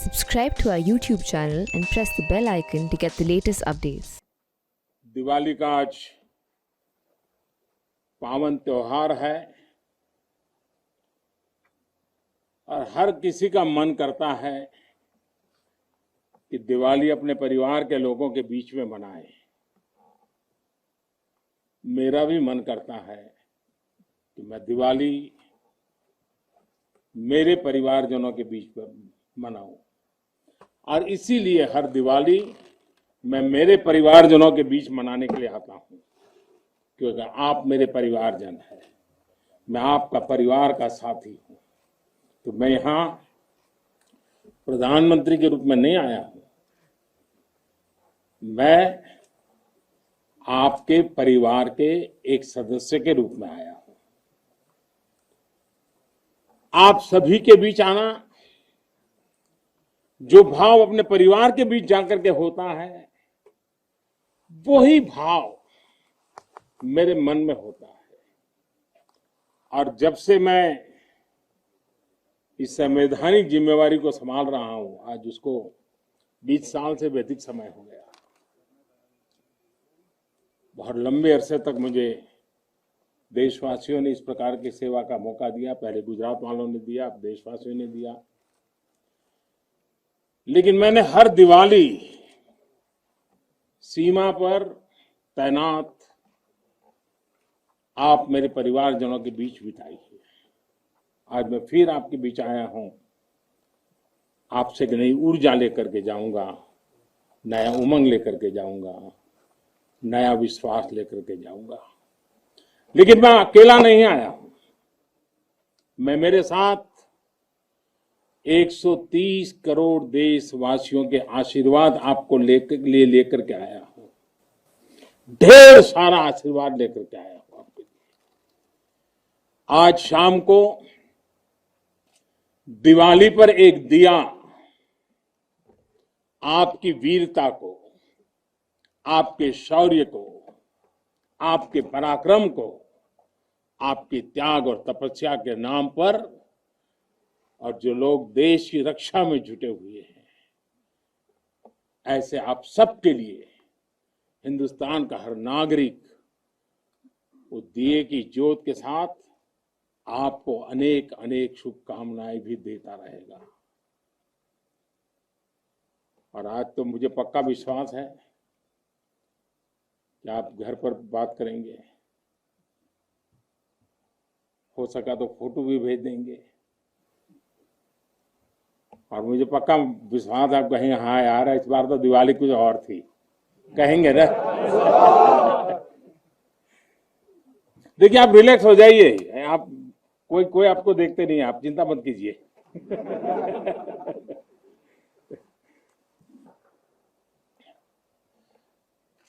Subscribe to our YouTube channel and press the bell icon to get the latest updates. Diwali का आज पावन त्योहार है और हर किसी का मन करता है कि दिवाली अपने परिवार के लोगों के बीच में मनाए। मेरा भी मन करता है कि मैं दिवाली मेरे परिवारजनों के बीच में मनाऊं और इसीलिए हर दिवाली मैं मेरे परिवारजनों के बीच मनाने के लिए आता हूं, क्योंकि आप मेरे परिवारजन हैं, मैं आपका परिवार का साथी हूं। तो मैं यहां प्रधानमंत्री के रूप में नहीं आया हूं, मैं आपके परिवार के एक सदस्य के रूप में आया हूं। आप सभी के बीच आना, जो भाव अपने परिवार के बीच जाकर के होता है, वही भाव मेरे मन में होता है। और जब से मैं इस संवैधानिक जिम्मेवारी को संभाल रहा हूं, आज उसको 20 साल से भी अधिक समय हो गया। बहुत लंबे अरसे तक मुझे देशवासियों ने इस प्रकार की सेवा का मौका दिया। पहले गुजरात वालों ने दिया, अब देशवासियों ने दिया। लेकिन मैंने हर दिवाली सीमा पर तैनात आप मेरे परिवारजनों के बीच बिताई है। आज मैं फिर आपके बीच आया हूं, आपसे नई ऊर्जा लेकर के जाऊंगा, नया उमंग लेकर के जाऊंगा, नया विश्वास लेकर के जाऊंगा। लेकिन मैं अकेला नहीं आया हूं, मैं मेरे साथ 130 करोड़ देशवासियों के आशीर्वाद आपको लेकर के आया हूं। ढेर सारा आशीर्वाद लेकर के आया हूं आपके लिए। आज शाम को दिवाली पर एक दिया आपकी वीरता को, आपके शौर्य को, आपके पराक्रम को, आपके त्याग और तपस्या के नाम पर, और जो लोग देश की रक्षा में जुटे हुए हैं, ऐसे आप सबके लिए हिंदुस्तान का हर नागरिक वो दिए की ज्योत के साथ आपको अनेक अनेक शुभकामनाएं भी देता रहेगा। और आज तो मुझे पक्का विश्वास है कि आप घर पर बात करेंगे, हो सका तो फोटो भी भेज देंगे, और मुझे पक्का विश्वास आप कहेंगे हाँ यार इस बार तो दिवाली कुछ और थी, कहेंगे ना। देखिए आप रिलैक्स हो जाइए, आप कोई आपको देखते नहीं, आप चिंता मत कीजिए।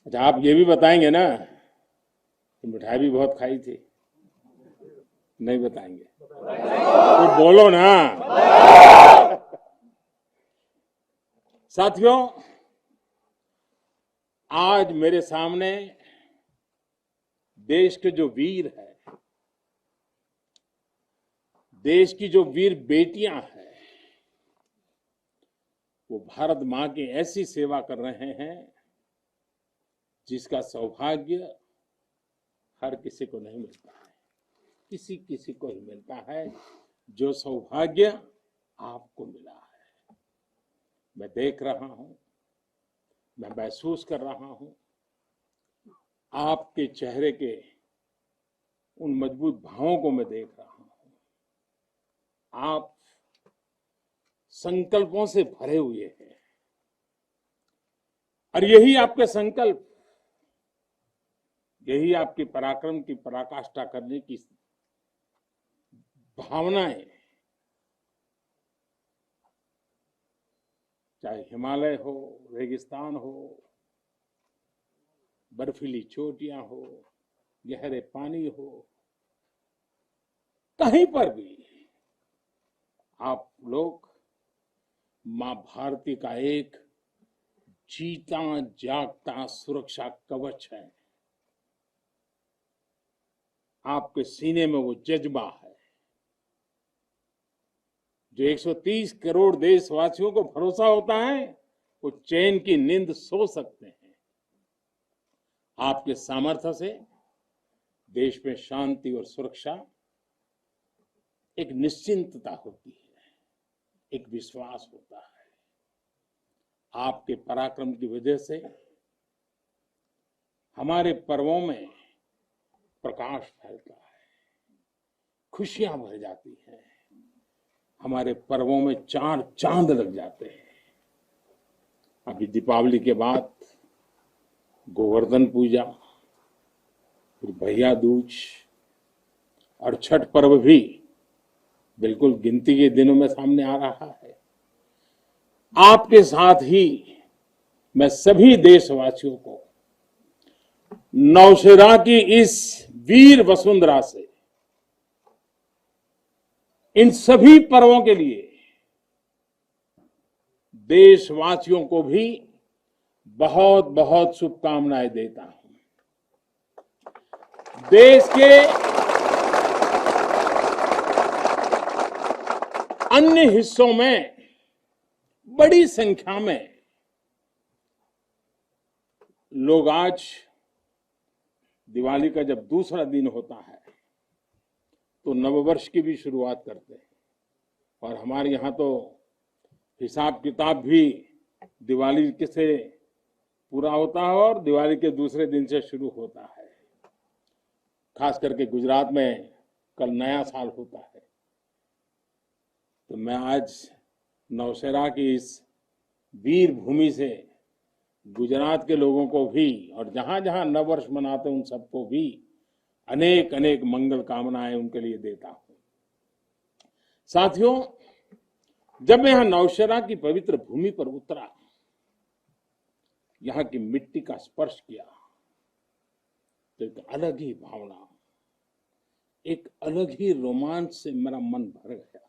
अच्छा, आप ये भी बताएंगे ना कि मिठाई भी बहुत खाई थी? नहीं बताएंगे तो बोलो ना। साथियों, आज मेरे सामने देश के जो वीर हैं, देश की जो वीर बेटियां हैं, वो भारत मां की ऐसी सेवा कर रहे हैं जिसका सौभाग्य हर किसी को नहीं मिलता है। किसी किसी को ही मिलता है जो सौभाग्य आपको मिला है। मैं देख रहा हूं, मैं महसूस कर रहा हूं, आपके चेहरे के उन मजबूत भावों को मैं देख रहा हूं। आप संकल्पों से भरे हुए हैं, और यही आपके संकल्प, यही आपकी पराक्रम की पराकाष्ठा करने की भावनाएं, चाहे हिमालय हो, रेगिस्तान हो, बर्फीली चोटियां हो, गहरे पानी हो, कहीं पर भी आप लोग मां भारती का एक जीता जागता सुरक्षा कवच है। आपके सीने में वो जज्बा है, जो 130 करोड़ देशवासियों को भरोसा होता है वो चैन की नींद सो सकते हैं। आपके सामर्थ्य से देश में शांति और सुरक्षा एक निश्चिंतता होती है, एक विश्वास होता है। आपके पराक्रम की वजह से हमारे पर्वों में प्रकाश फैलता है, खुशियां भर जाती हैं, हमारे पर्वों में चार चांद लग जाते हैं। अभी दीपावली के बाद गोवर्धन पूजा, फिर भैया दूज और छठ पर्व भी बिल्कुल गिनती के दिनों में सामने आ रहा है। आपके साथ ही मैं सभी देशवासियों को नौशेरा की इस वीर वसुंधरा से इन सभी पर्वों के लिए देशवासियों को भी बहुत बहुत शुभकामनाएं देता हूं। देश के अन्य हिस्सों में बड़ी संख्या में लोग आज दिवाली का जब दूसरा दिन होता है तो नववर्ष की भी शुरुआत करते हैं, और हमारे यहाँ तो हिसाब किताब भी दिवाली से पूरा होता है और दिवाली के दूसरे दिन से शुरू होता है। खास करके गुजरात में कल नया साल होता है। तो मैं आज नौशेरा की इस वीर भूमि से गुजरात के लोगों को भी और जहां जहां नववर्ष मनाते हैं उन सबको भी अनेक अनेक मंगल कामनाएं उनके लिए देता हूं। साथियों, जब मैं यहां नौशेरा की पवित्र भूमि पर उतरा, यहां की मिट्टी का स्पर्श किया, तो एक अलग ही भावना, एक अलग ही रोमांच से मेरा मन भर गया।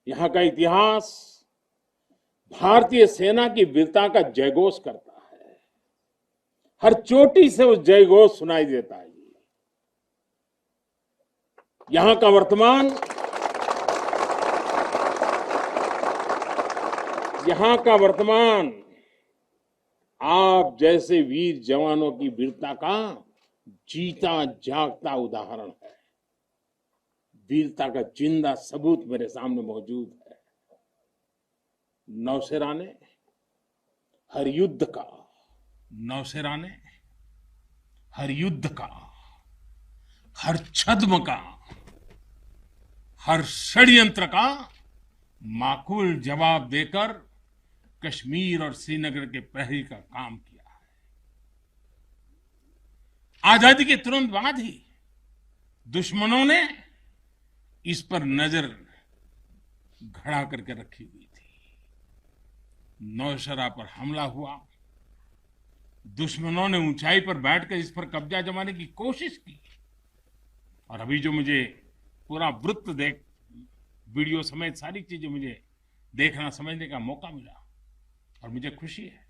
यहां का इतिहास भारतीय सेना की वीरता का जयघोष करता है। हर चोटी से वो जयघोष सुनाई देता है। यहां का वर्तमान, आप जैसे वीर जवानों की वीरता का जीता जागता उदाहरण है। वीरता का जिंदा सबूत मेरे सामने मौजूद है। नौशेरा ने हर युद्ध का, हर छद्म का, हर षड्यंत्र का माकूल जवाब देकर कश्मीर और श्रीनगर के प्रहरी का काम किया है। आजादी के तुरंत बाद ही दुश्मनों ने इस पर नजर खड़ा करके रखी हुई थी। नौशेरा पर हमला हुआ, दुश्मनों ने ऊंचाई पर बैठकर इस पर कब्जा जमाने की कोशिश की, और अभी जो मुझे पूरा वृत्त वीडियो समेत सारी चीजें मुझे देखना समझने का मौका मिला, और मुझे खुशी है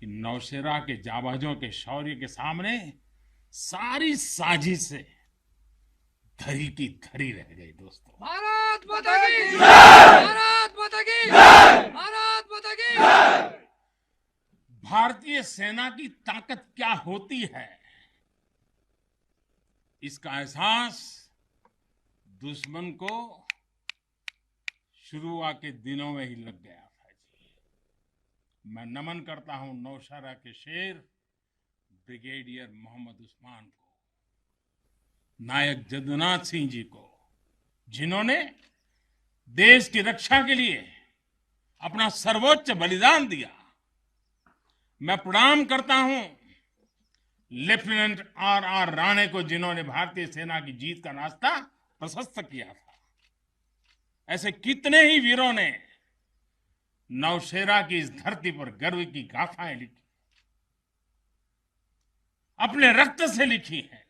कि नौशेरा के जाबाजों के शौर्य के सामने सारी साजिशें धरी की धरी रह गई। दोस्तों, भारत माता की जय! भारत माता की जय! भारत माता की जय! भारतीय सेना की ताकत क्या होती है, इसका एहसास दुश्मन को शुरुआत के दिनों में ही लग गया था जी। मैं नमन करता हूं नौशेरा के शेर ब्रिगेडियर मोहम्मद उस्मान को, नायक जदुनाथ सिंह जी को, जिन्होंने देश की रक्षा के लिए अपना सर्वोच्च बलिदान दिया। मैं प्रणाम करता हूं लेफ्टिनेंट आर राणे को, जिन्होंने भारतीय सेना की जीत का रास्ता प्रशस्त किया था। ऐसे कितने ही वीरों ने नौशेरा की इस धरती पर गर्व की गाथाएं लिखी, अपने रक्त से लिखी है,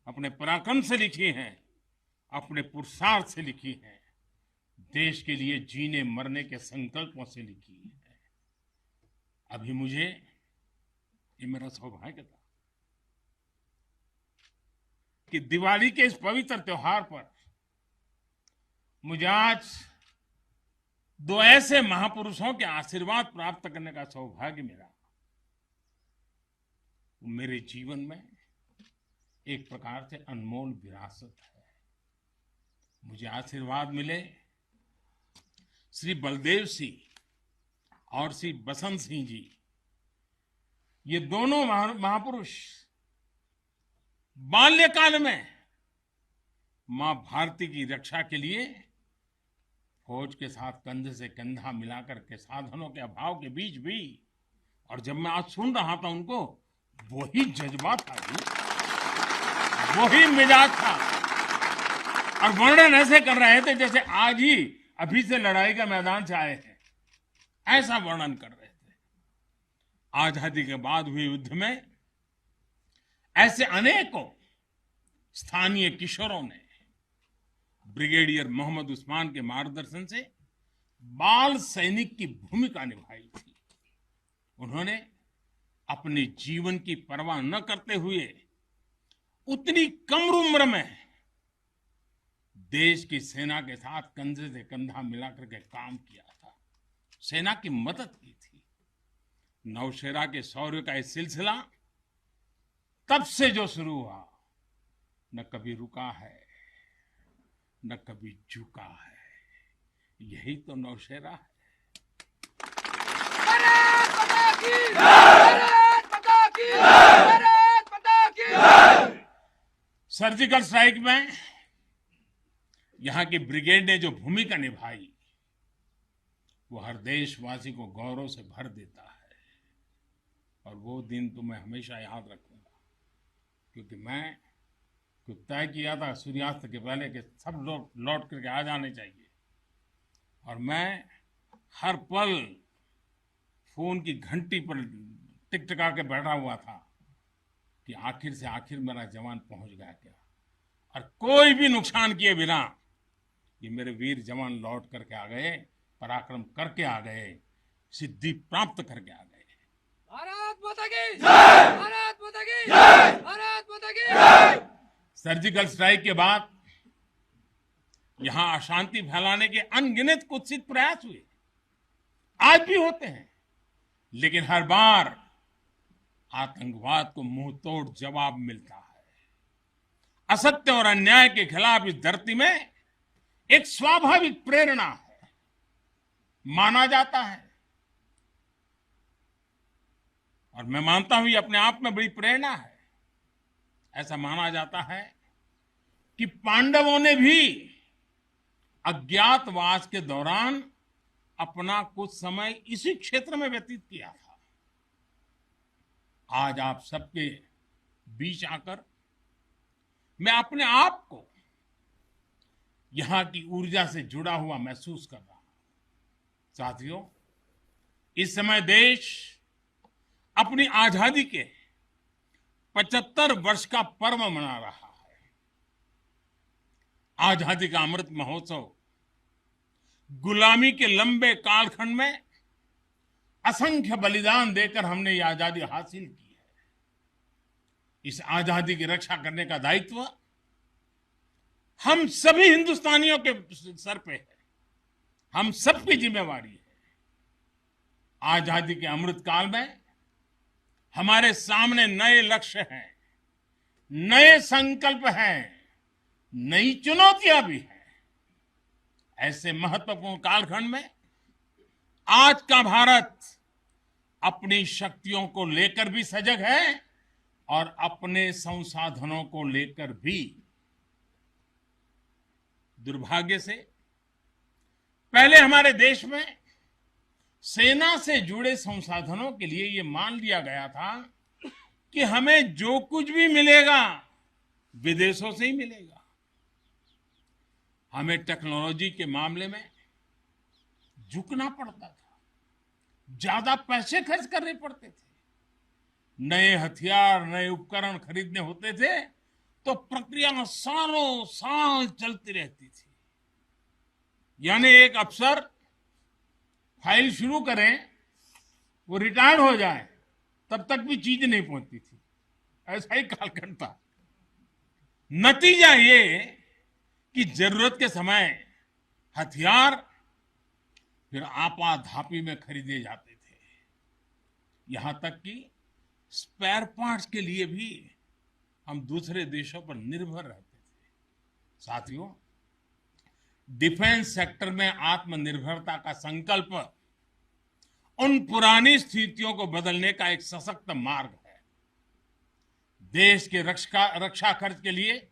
अपने पराक्रम से लिखी हैं, अपने पुरुषार्थ से लिखी है, देश के लिए जीने मरने के संकल्पों से लिखी है। अभी मुझे, ये मेरा सौभाग्य था कि दिवाली के इस पवित्र त्योहार पर मुझे आज दो ऐसे महापुरुषों के आशीर्वाद प्राप्त करने का सौभाग्य मिला। मेरे जीवन में एक प्रकार से अनमोल विरासत है। मुझे आशीर्वाद मिले श्री बलदेव सिंह और श्री बसंत सिंह जी। ये दोनों महापुरुष बाल्यकाल में मां भारती की रक्षा के लिए फौज के साथ कंधे से कंधा मिलाकर के साधनों के अभाव के बीच भी, और जब मैं आज सुन रहा था उनको, वही जज्बा था जी, वही मिजाज था, और वर्णन ऐसे कर रहे थे जैसे आज ही अभी से लड़ाई का मैदान से आए हैं, ऐसा वर्णन कर रहे थे। आजादी के बाद हुए युद्ध में ऐसे अनेकों स्थानीय किशोरों ने ब्रिगेडियर मोहम्मद उस्मान के मार्गदर्शन से बाल सैनिक की भूमिका निभाई थी। उन्होंने अपने जीवन की परवाह न करते हुए उतनी कम उम्र में देश की सेना के साथ कंधे से कंधा मिलाकर के काम किया था, सेना की मदद की थी। नौशेरा के शौर्य का ये सिलसिला तब से जो शुरू हुआ, न कभी रुका है न कभी झुका है। यही तो नौशेरा है। भारत माता की जय! भारत माता की जय! भारत माता की जय! सर्जिकल स्ट्राइक में यहां की ब्रिगेड ने जो भूमिका निभाई, वो हर देशवासी को गौरव से भर देता है। और वो दिन तो मैं हमेशा याद रखूंगा, क्योंकि मैं तय किया था सूर्यास्त के पहले कि सब लोग लौट करके आ जाने चाहिए, और मैं हर पल फोन की घंटी पर टिकटिका के बैठा हुआ था कि आखिर से आखिर मेरा जवान पहुंच गया क्या, और कोई भी नुकसान किए बिना ये मेरे वीर जवान लौट करके आ गए, पराक्रम करके आ गए, सिद्धि प्राप्त करके आ गए। भारत माता की जय! भारत माता की जय! भारत माता की जय! सर्जिकल स्ट्राइक के बाद यहां अशांति फैलाने के अनगिनत कुत्सित प्रयास हुए, आज भी होते हैं, लेकिन हर बार आतंकवाद को मुंह तोड़ जवाब मिलता है। असत्य और अन्याय के खिलाफ इस धरती में एक स्वाभाविक प्रेरणा है, माना जाता है, और मैं मानता हूं ये अपने आप में बड़ी प्रेरणा है। ऐसा माना जाता है कि पांडवों ने भी अज्ञातवास के दौरान अपना कुछ समय इसी क्षेत्र में व्यतीत किया था। आज आप सबके बीच आकर मैं अपने आप को यहां की ऊर्जा से जुड़ा हुआ महसूस कर रहा हूं। साथियों, इस समय देश अपनी आजादी के 75 वर्ष का पर्व मना रहा है। आजादी का अमृत महोत्सव गुलामी के लंबे कालखंड में असंख्य बलिदान देकर हमने ये आजादी हासिल की है। इस आजादी की रक्षा करने का दायित्व हम सभी हिंदुस्तानियों के सर पे है, हम सबकी जिम्मेवारी है। आजादी के अमृत काल में हमारे सामने नए लक्ष्य हैं, नए संकल्प हैं, नई चुनौतियां भी हैं। ऐसे महत्वपूर्ण कालखंड में आज का भारत अपनी शक्तियों को लेकर भी सजग है और अपने संसाधनों को लेकर भी। दुर्भाग्य से पहले हमारे देश में सेना से जुड़े संसाधनों के लिए ये मान लिया गया था कि हमें जो कुछ भी मिलेगा विदेशों से ही मिलेगा। हमें टेक्नोलॉजी के मामले में झुकना पड़ता था, ज्यादा पैसे खर्च करने पड़ते थे, नए हथियार नए उपकरण खरीदने होते थे तो प्रक्रिया सालों साल चलती रहती थी। यानी एक अफसर फाइल शुरू करें, वो रिटायर्ड हो जाए, तब तक भी चीज नहीं पहुंचती थी। ऐसा ही कालखंड था। नतीजा ये कि जरूरत के समय हथियार फिर आपाधापी में खरीदे जाते थे। यहां तक कि स्पेयर पार्ट्स के लिए भी हम दूसरे देशों पर निर्भर रहते थे। साथियों, डिफेंस सेक्टर में आत्मनिर्भरता का संकल्प उन पुरानी स्थितियों को बदलने का एक सशक्त मार्ग है। देश के रक्षा खर्च के लिए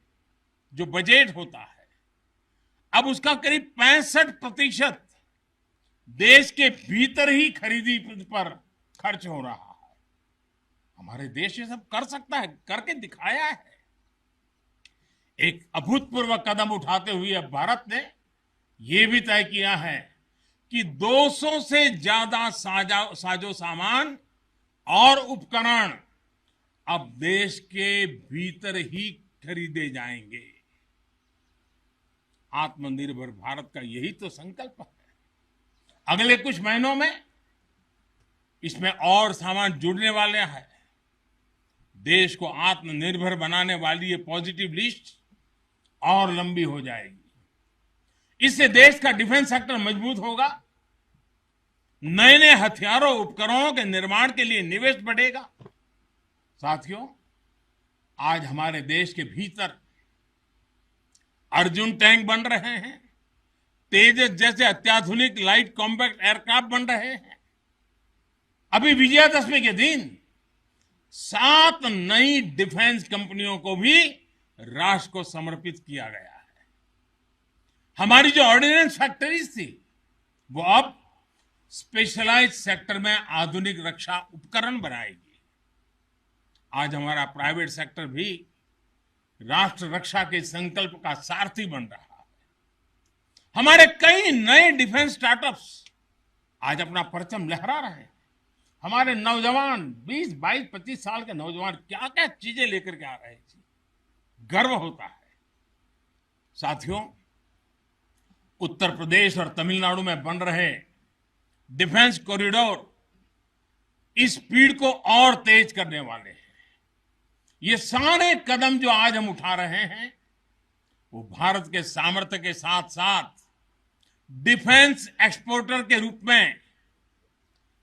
जो बजट होता है, अब उसका करीब 65% देश के भीतर ही खरीदी पर खर्च हो रहा है। हमारे देश ये सब कर सकता है, करके दिखाया है। एक अभूतपूर्व कदम उठाते हुए अब भारत ने यह भी तय किया है कि 200 से ज्यादा साजो सामान और उपकरण अब देश के भीतर ही खरीदे जाएंगे। आत्मनिर्भर भारत का यही तो संकल्प है। अगले कुछ महीनों में इसमें और सामान जुड़ने वाले हैं। देश को आत्मनिर्भर बनाने वाली ये पॉजिटिव लिस्ट और लंबी हो जाएगी। इससे देश का डिफेंस सेक्टर मजबूत होगा, नए नए हथियारों उपकरणों के निर्माण के लिए निवेश बढ़ेगा। साथियों, आज हमारे देश के भीतर अर्जुन टैंक बन रहे हैं, तेजस जैसे अत्याधुनिक लाइट कॉम्पैक्ट एयरक्राफ्ट बन रहे हैं। अभी विजयादशमी के दिन 7 नई डिफेंस कंपनियों को भी राष्ट्र को समर्पित किया गया है। हमारी जो ऑर्डिनेंस फैक्ट्रीज थी, वो अब स्पेशलाइज्ड सेक्टर में आधुनिक रक्षा उपकरण बनाएगी। आज हमारा प्राइवेट सेक्टर भी राष्ट्र रक्षा के संकल्प का सारथी बन रहा है। हमारे कई नए डिफेंस स्टार्टअप्स आज अपना परचम लहरा रहे हैं। हमारे नौजवान 20, 22, 25 साल के नौजवान क्या क्या चीजें लेकर के आ रहे हैं, गर्व होता है। साथियों, उत्तर प्रदेश और तमिलनाडु में बन रहे डिफेंस कॉरिडोर इस स्पीड को और तेज करने वाले हैं। ये सारे कदम जो आज हम उठा रहे हैं, वो भारत के सामर्थ्य के साथ साथ डिफेंस एक्सपोर्टर के रूप में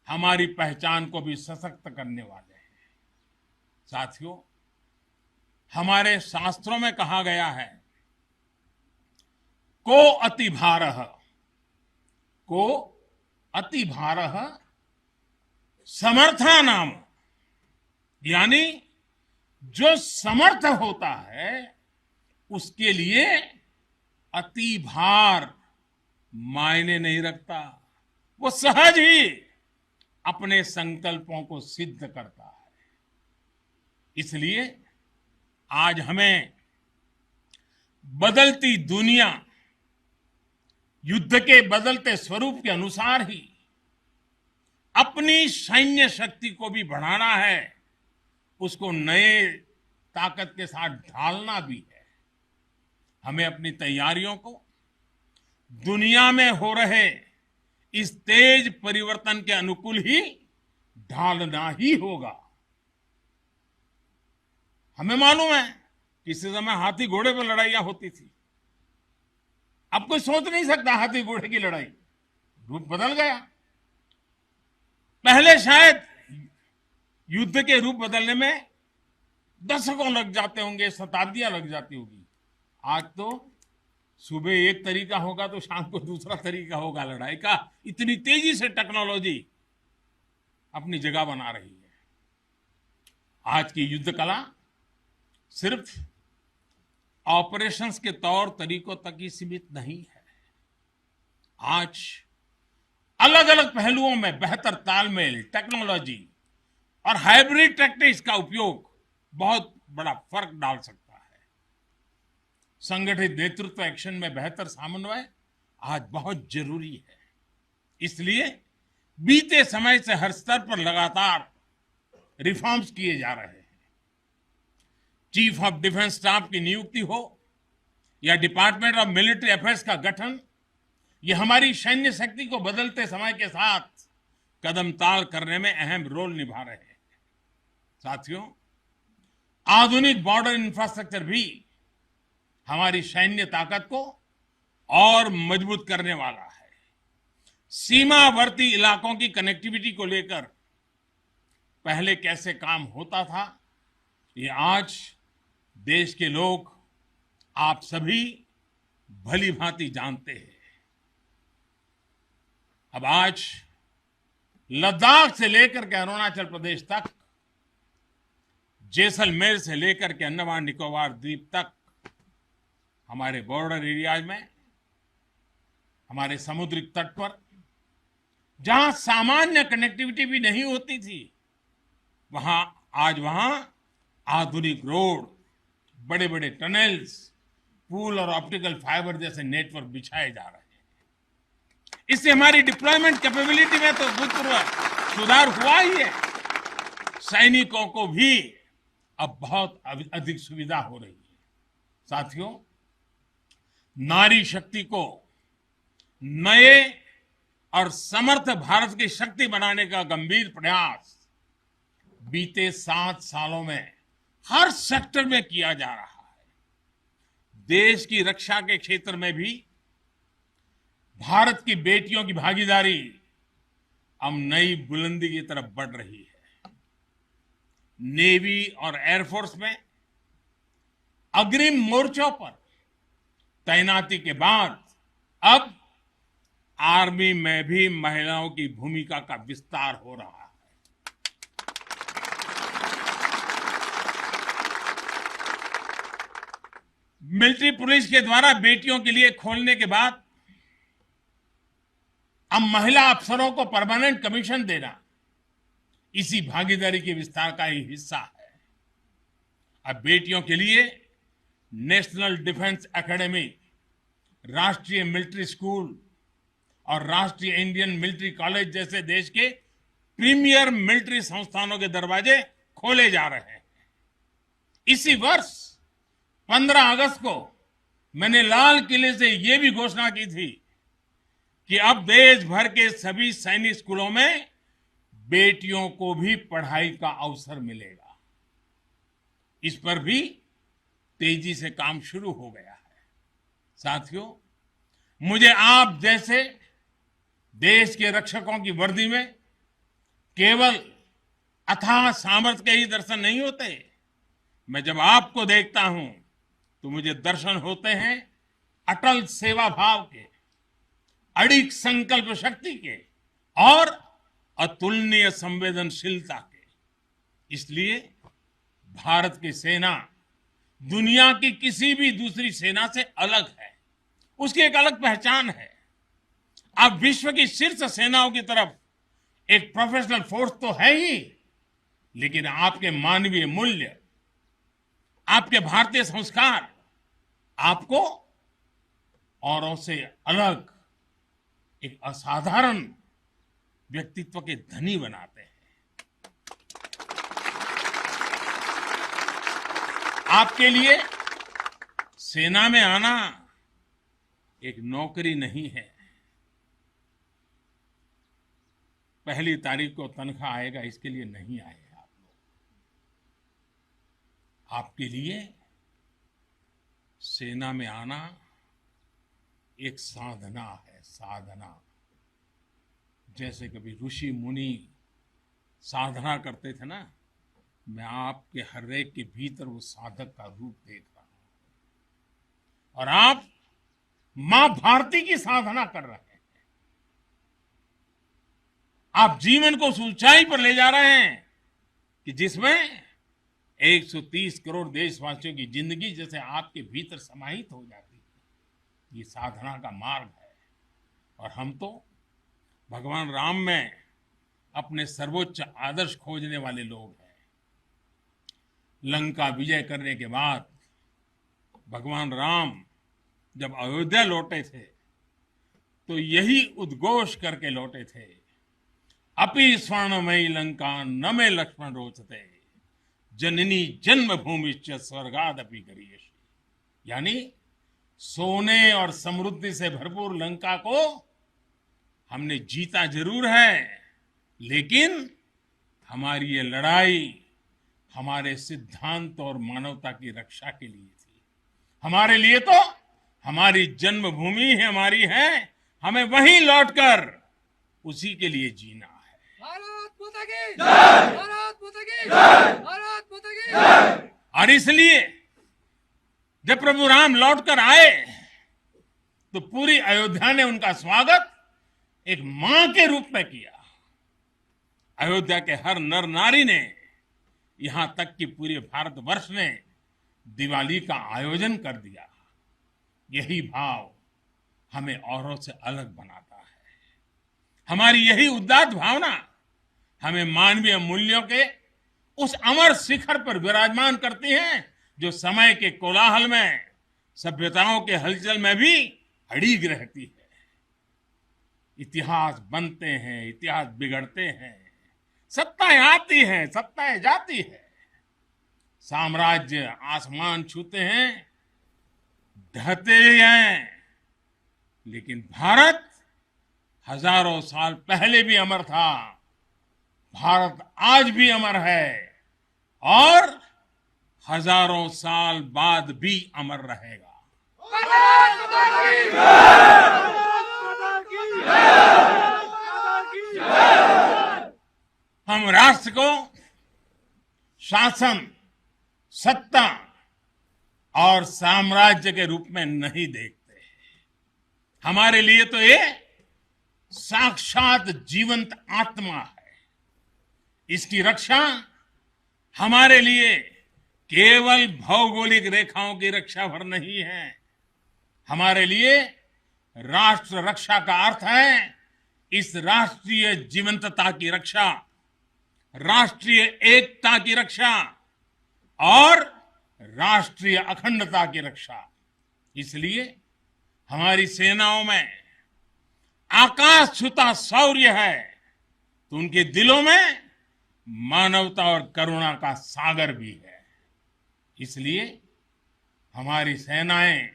हमारी पहचान को भी सशक्त करने वाले हैं। साथियों, हमारे शास्त्रों में कहा गया है, को अति भारः समर्था नाम, यानी जो समर्थ होता है उसके लिए अति भार मायने नहीं रखता। वो सहज ही अपने संकल्पों को सिद्ध करता है। इसलिए आज हमें बदलती दुनिया, युद्ध के बदलते स्वरूप के अनुसार ही अपनी सैन्य शक्ति को भी बढ़ाना है, उसको नए ताकत के साथ ढालना भी है। हमें अपनी तैयारियों को दुनिया में हो रहे इस तेज परिवर्तन के अनुकूल ही ढालना ही होगा। हमें मालूम है किसी समय हाथी घोड़े पर लड़ाइयां होती थी। अब कोई सोच नहीं सकता हाथी घोड़े की लड़ाई, रूप बदल गया। पहले शायद युद्ध के रूप बदलने में दशकों लग जाते होंगे, शताब्दियां लग जाती होगी। आज तो सुबह एक तरीका होगा तो शाम को दूसरा तरीका होगा लड़ाई का। इतनी तेजी से टेक्नोलॉजी अपनी जगह बना रही है। आज की युद्ध कला सिर्फ ऑपरेशंस के तौर तरीकों तक ही सीमित नहीं है। आज अलग अलग पहलुओं में बेहतर तालमेल, टेक्नोलॉजी और हाइब्रिड टैक्टिक्स का उपयोग बहुत बड़ा फर्क डाल सकता है। संगठित नेतृत्व एक्शन में बेहतर समन्वय आज बहुत जरूरी है। इसलिए बीते समय से हर स्तर पर लगातार रिफॉर्म्स किए जा रहे हैं। चीफ ऑफ डिफेंस स्टाफ की नियुक्ति हो या डिपार्टमेंट ऑफ मिलिट्री अफेयर्स का गठन, ये हमारी सैन्य शक्ति को बदलते समय के साथ कदम ताल करने में अहम रोल निभा रहे हैं। साथियों, आधुनिक बॉर्डर इंफ्रास्ट्रक्चर भी हमारी सैन्य ताकत को और मजबूत करने वाला है। सीमावर्ती इलाकों की कनेक्टिविटी को लेकर पहले कैसे काम होता था, ये आज देश के लोग, आप सभी भली भांति जानते हैं। अब आज लद्दाख से लेकर के अरुणाचल प्रदेश तक, जैसलमेर से लेकर के अंडमान निकोबार द्वीप तक, हमारे बॉर्डर एरियाज में, हमारे समुद्री तट पर जहां सामान्य कनेक्टिविटी भी नहीं होती थी, वहां आधुनिक रोड, बड़े बड़े टनल्स, पूल और ऑप्टिकल फाइबर जैसे नेटवर्क बिछाए जा रहे हैं। इससे हमारी डिप्लॉयमेंट कैपेबिलिटी में तो भूतपूर्व सुधार हुआ ही है। सैनिकों को भी अब बहुत अधिक सुविधा हो रही है। साथियों, नारी शक्ति को नए और समर्थ भारत की शक्ति बनाने का गंभीर प्रयास बीते 7 सालों में हर सेक्टर में किया जा रहा है। देश की रक्षा के क्षेत्र में भी भारत की बेटियों की भागीदारी अब नई बुलंदी की तरफ बढ़ रही है। नेवी और एयरफोर्स में अग्रिम मोर्चों पर तैनाती के बाद अब आर्मी में भी महिलाओं की भूमिका का विस्तार हो रहा है। मिलिट्री पुलिस के द्वारा बेटियों के लिए खोलने के बाद अब महिला अफसरों को परमानेंट कमीशन देना इसी भागीदारी के विस्तार का ही हिस्सा है। अब बेटियों के लिए नेशनल डिफेंस एकेडमी, राष्ट्रीय मिलिट्री स्कूल और राष्ट्रीय इंडियन मिलिट्री कॉलेज जैसे देश के प्रीमियर मिलिट्री संस्थानों के दरवाजे खोले जा रहे हैं। इसी वर्ष 15 अगस्त को मैंने लाल किले से यह भी घोषणा की थी कि अब देश भर के सभी सैनिक स्कूलों में बेटियों को भी पढ़ाई का अवसर मिलेगा। इस पर भी तेजी से काम शुरू हो गया है। साथियों, मुझे आप जैसे देश के रक्षकों की वर्दी में केवल अथाह सामर्थ्य के ही दर्शन नहीं होते। मैं जब आपको देखता हूं तो मुझे दर्शन होते हैं अटल सेवा भाव के, अडिग संकल्प शक्ति के और अतुलनीय संवेदनशीलता के। इसलिए भारत की सेना दुनिया की किसी भी दूसरी सेना से अलग है। उसकी एक अलग पहचान है। अब विश्व की शीर्ष सेनाओं की तरफ एक प्रोफेशनल फोर्स तो है ही, लेकिन आपके मानवीय मूल्य, आपके भारतीय संस्कार आपको औरों से अलग एक असाधारण व्यक्तित्व के धनी बनाते हैं। आपके लिए सेना में आना एक नौकरी नहीं है। पहली तारीख को तनख्वाह आएगा इसके लिए नहीं आए आप लोग। आपके लिए सेना में आना एक साधना है, साधना। जैसे कभी ऋषि मुनि साधना करते थे ना, मैं आपके हर एक के भीतर वो साधक का रूप देख रहा हूं। और आप मां भारती की साधना कर रहे हैं। आप जीवन को उस ऊंचाई पर ले जा रहे हैं कि जिसमें 130 करोड़ देशवासियों की जिंदगी जैसे आपके भीतर समाहित हो जाती है। ये साधना का मार्ग है। और हम तो भगवान राम में अपने सर्वोच्च आदर्श खोजने वाले लोग हैं। लंका विजय करने के बाद भगवान राम जब अयोध्या लौटे थे तो यही उद्घोष करके लौटे थे, अपि स्वर्णमयी लंका न मे लक्ष्मण रोचते, जननी जन्मभूमिश्च स्वर्गादपि गरीयसी। यानी सोने और समृद्धि से भरपूर लंका को हमने जीता जरूर है, लेकिन हमारी ये लड़ाई हमारे सिद्धांत और मानवता की रक्षा के लिए थी। हमारे लिए तो हमारी जन्मभूमि है, हमारी है, हमें वहीं लौटकर उसी के लिए जीना है। भारत माता की जय, भारत माता की जय, भारत माता की जय। और इसलिए जब प्रभु राम लौटकर आए तो पूरी अयोध्या ने उनका स्वागत एक मां के रूप में किया। अयोध्या के हर नर नारी ने, यहां तक कि पूरे भारतवर्ष ने दिवाली का आयोजन कर दिया। यही भाव हमें औरों से अलग बनाता है। हमारी यही उदात्त भावना हमें मानवीय मूल्यों के उस अमर शिखर पर विराजमान करती है जो समय के कोलाहल में, सभ्यताओं के हलचल में भी अड़िग रहती है। इतिहास बनते हैं, इतिहास बिगड़ते हैं, सत्ताएं आती हैं, सत्ताएं जाती है, साम्राज्य आसमान छूते हैं, ढहते हैं, लेकिन भारत हजारों साल पहले भी अमर था। भारत आज भी अमर है और हजारों साल बाद भी अमर रहेगा। भारत माता की जय, भारत माता की जय। हम राष्ट्र को शासन, सत्ता और साम्राज्य के रूप में नहीं देखते। हमारे लिए तो ये साक्षात जीवंत आत्मा है। इसकी रक्षा हमारे लिए केवल भौगोलिक रेखाओं की रक्षा भर नहीं है। हमारे लिए राष्ट्र रक्षा का अर्थ है इस राष्ट्रीय जीवंतता की रक्षा, राष्ट्रीय एकता की रक्षा और राष्ट्रीय अखंडता की रक्षा। इसलिए हमारी सेनाओं में आकाश छूता शौर्य है तो उनके दिलों में मानवता और करुणा का सागर भी है। इसलिए हमारी सेनाएं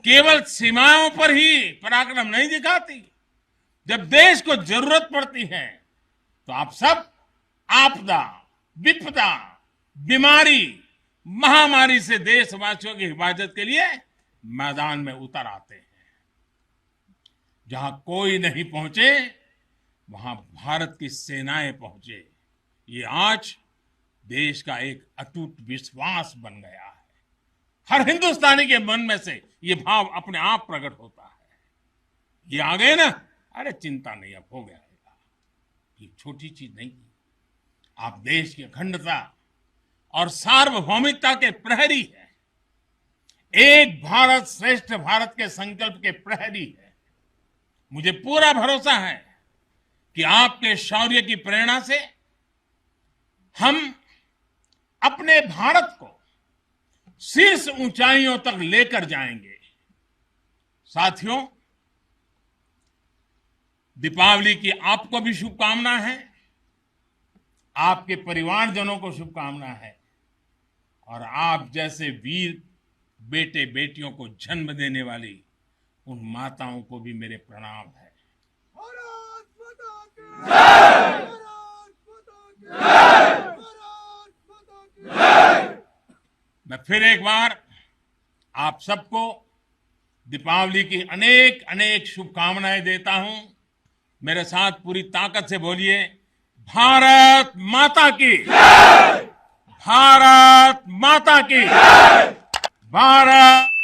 केवल सीमाओं पर ही पराक्रम नहीं दिखाती। जब देश को जरूरत पड़ती है तो आप सब आपदा, विपदा, बीमारी, महामारी से देशवासियों की हिफाजत के लिए मैदान में उतर आते हैं। जहां कोई नहीं पहुंचे वहां भारत की सेनाएं पहुंचे। ये आज देश का एक अटूट विश्वास बन गया है। हर हिंदुस्तानी के मन में से ये भाव अपने आप प्रकट होता है। ये आ गए ना, अरे चिंता नहीं, अब हो गया। ये छोटी चीज नहीं। आप देश की अखंडता और सार्वभौमिकता के प्रहरी हैं। एक भारत श्रेष्ठ भारत के संकल्प के प्रहरी हैं। मुझे पूरा भरोसा है कि आपके शौर्य की प्रेरणा से हम अपने भारत को शीर्ष ऊंचाइयों तक लेकर जाएंगे। साथियों, दीपावली की आपको भी शुभकामना है, आपके परिवारजनों को शुभकामना है और आप जैसे वीर बेटे बेटियों को जन्म देने वाली उन माताओं को भी मेरे प्रणाम है। भारत माता की जय, भारत माता की जय, भारत माता की जय। मैं फिर एक बार आप सबको दीपावली की अनेक अनेक शुभकामनाएं देता हूं। मेरे साथ पूरी ताकत से बोलिए, भारत माता की जय, भारत माता की जय, भारत